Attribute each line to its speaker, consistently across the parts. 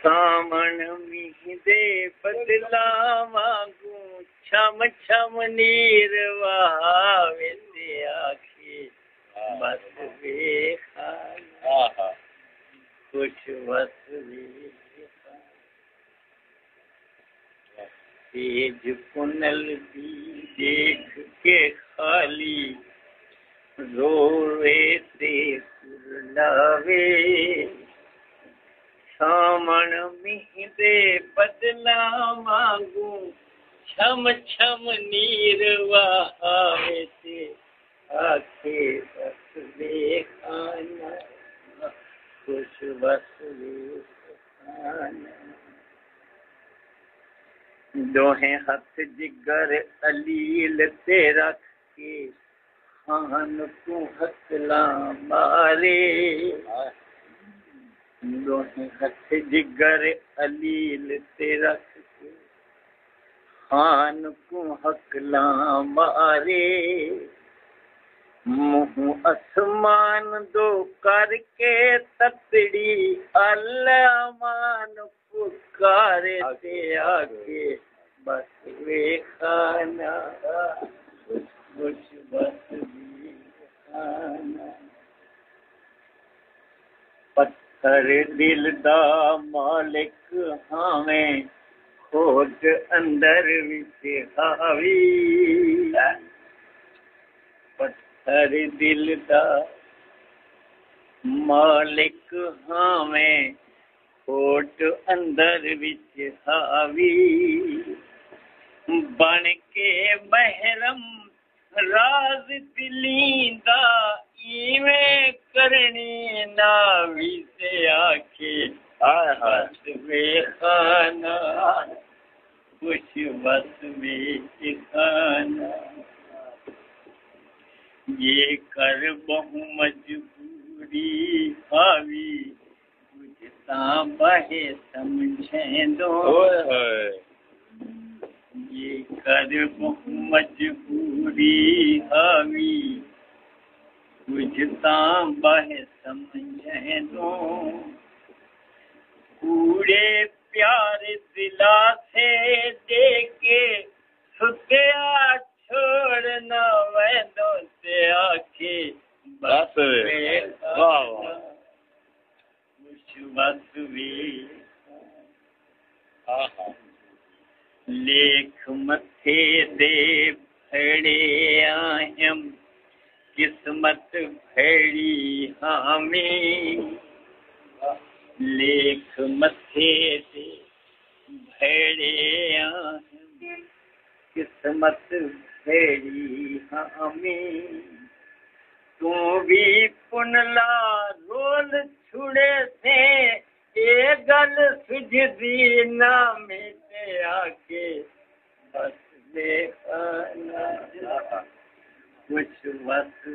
Speaker 1: सामण मीं दे बदला वांगू छम छम नीर वहावे ते आखे बस वेखाना कुछ बस वेखाना तेज कुनल दी देख के खाली रोवे ते कुरलावे सामण मीं दे बदला मांगू छम छम नीर वहावे ते आखे बस वेखाना कुछ बस वेखाना दोहे हथ जिगर अलील ते रख के खान को हथला मारे दोहे हथ जिगर अलील ते रख के खान को हकला मारे मुँह आसमान दो करके ततड़ी अल्लामान पुकारे ते आके बस वेखाना कुछ बस वेखाना पत्थर दिल दा मालिक हावे खोज अंदर विच हावी पत्थर दिल दा मालिक हावे खोट अंदर विच हावी बन के महरम राज दिलींदा इवें करनी नावी से आखे बस वेखाना कुछ बस वेखाना ये कर बहु मजबूरी हावी बुझता बहे समझे दो ये कर बहु मजबूरी हावी बुझता बहे समझे दो पूरे प्यार दिला से देके सुत्या छोड़ना वैदों से आखे बस वेखाना कुछ बस वेखाना लेख मथे दे भड़े आयम किस्मत भड़ी हामी लेख मथे दे भड़े आयम किस्मत भड़ी हामी तू भी पुनला रोल छुड़े थे ये गल सुझदी ना मेरे आके बस वेखाना कुछ बस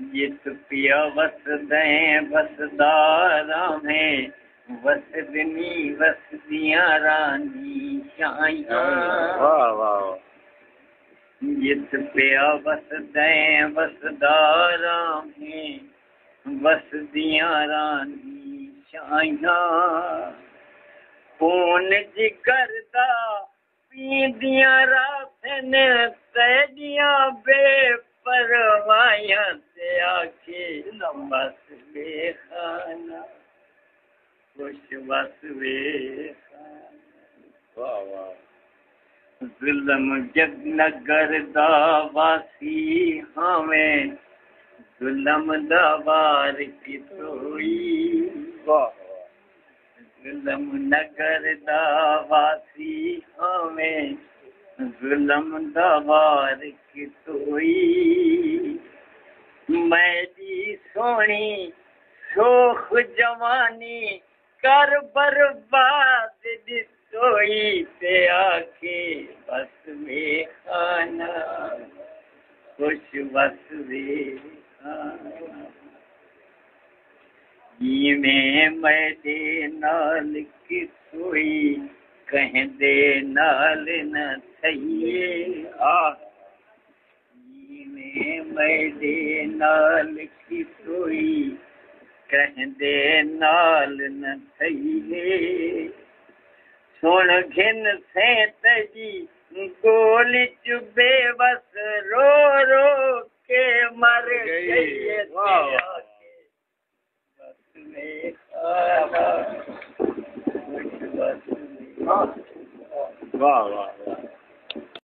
Speaker 1: जित पिया बस दें बसदारा में वसदनी वसदियाँ रानी शाइयाँ वाह वाह जित पिया बस दें बसदारा में वसदियाँ रानी शाइयाँ खून जिगर दा पींदियाँ रातन तैदियाँ बेपरवाहियाँ ते आखे बस वेखाना कुछ बस वेखाना वाह वाह जुल्म जग नगर दा वासी हावें जुल्म दा वार कितोई वाह जुल्म नगर दा वासी हावें जुल्म दा वार कितोई मैडी सोनी शोख जवानी कर बर्बाद दितोई ते आखे बस वेखाना कुछ बस वेखाना में मैडे नाल कितोई कहंदे नाल न थईए मेरे नाल की सोई कहंदे नाल न थई है सुन घिन सेंत जी गोली च बेबस रो रो के मर गई वाह वाह।